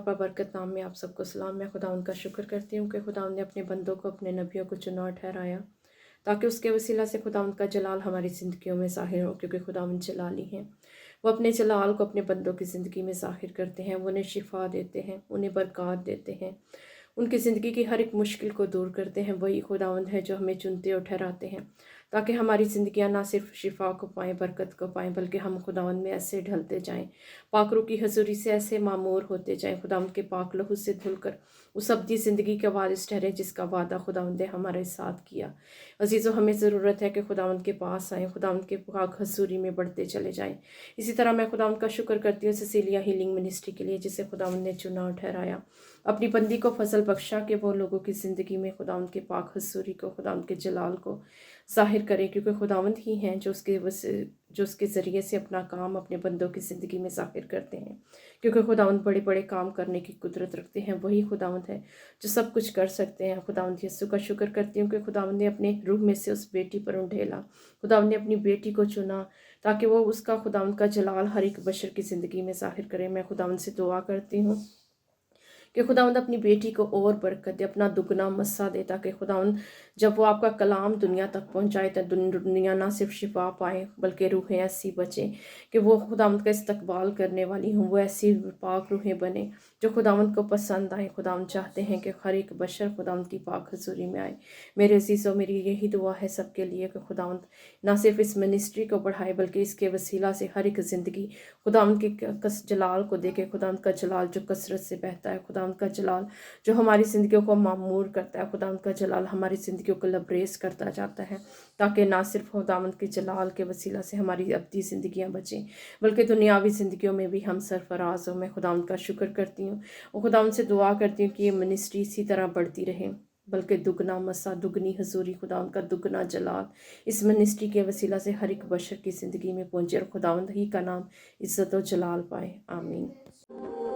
पाक बरकत नाम में आप सबको सलाम। मैं खुदा उनका शुक्र करती हूँ कि खुदा ने अपने बंदों को, अपने नबियों को चुना और ठहराया ताकि उसके वसीला से खुदा उनका जलाल हमारी ज़िंदगियों में ज़ाहिर हो, क्योंकि खुदा उन जलाली हैं। वो अपने जलाल को अपने बंदों की ज़िंदगी में ज़ाहिर करते हैं। वो उन्हें शिफा देते हैं, उन्हें बरकत देते हैं, उनकी ज़िंदगी की हर एक मुश्किल को दूर करते हैं। वही खुदावंद है जो हमें चुनते और ठहराते हैं ताकि हमारी ज़िंदगियां ना सिर्फ शिफा को पाएँ, बरकत को पाएँ, बल्कि हम खुदावंद में ऐसे ढलते जाएं, पाकरू की हजूरी से ऐसे मामूर होते जाएं, खुदावंद के पाक लहू से धुलकर उस अब्दी ज़िंदगी के वारिस ठहरे जिसका वादा खुदावंद ने हमारे साथ किया। अजीज़ों, हमें ज़रूरत है कि खुदावंद के पास आएँ, खुदावंद के पाक हजूरी में बढ़ते चले जाएँ। इसी तरह मैं खुदावंद का शुक्र करती हूँ सिसिलिया हीलिंग मिनिस्ट्री के लिए, जिसे खुदावंद ने चुना और ठहराया। अपनी बंदी को फजल बख्शा के वो लोगों की ज़िंदगी में खुदावंद के पाक हजूरी को, खुदावंद के जलाल को ज़ाहिर करे, क्योंकि खुदावंद ही हैं जो उसके ज़रिए से अपना काम अपने बंदों की ज़िंदगी में ज़ाहिर करते हैं। क्योंकि खुदावंद बड़े बड़े काम करने की कुदरत रखते हैं। वही खुदावंद है जो सब कुछ कर सकते हैं। खुदावंद यीशु का शुक्र करती हूँ कि खुदावंद ने अपने रूह में से उस बेटी पर उंडेला। खुदावंद ने अपनी बेटी को चुना ताकि वो उसका खुदावंद का जलाल हर एक बशर की ज़िंदगी में ज़ाहिर करे। मैं खुदावंद से दुआ करती हूँ कि खुदावंद अपनी बेटी को और बरकत दे, अपना दुगना मस्सा दे, ताकि खुदावंद जब वो आपका कलाम दुनिया तक पहुंचाए तो दुनिया ना सिर्फ शिफा पाए बल्कि रूहें ऐसी बचें कि वो खुदावंद का इस्तकबाल करने वाली हों। वो ऐसी पाक रूहें बने जो खुदावंद को पसंद आए। खुदावंद चाहते हैं कि हर एक बशर खुदावंद की पाक हजूरी में आए। मेरे अजीज़ों, मेरी यही दुआ है सबके लिए कि खुदावंद ना सिर्फ इस मिनिस्ट्री को बढ़ाए बल्कि इसके वसीला से हर एक ज़िंदगी खुदावंद के जलाल को देखे। खुदावंद का जलाल जो कसरत से बहता है, खुदावंद का जलाल जो हमारी ज़िंदगियों को मामूर करता है, खुदावंद का जलाल हमारी ज़िंदगियों को लबरेज करता जाता है, ताकि ना सिर्फ खुदावंद के जलाल के वसीला से हमारी अब्दी ज़िंदगियां बचें बल्कि दुनियावी ज़िंदगियों में भी हम सरफराज हो। मैं खुदावंद का शुक्र करती हूँ और खुदावंद से दुआ करती हूँ कि ये मिनिस्ट्री इसी तरह बढ़ती रहे, बल्कि दुगना मसा, दुगनी हजूरी, खुदावंद का दुगना जलाल इस मिनिस्ट्री के वसीला से हर एक बशर की ज़िंदगी में पहुँचे और खुदावंद ही का नाम इज़्ज़त और जलाल पाए। आमीन।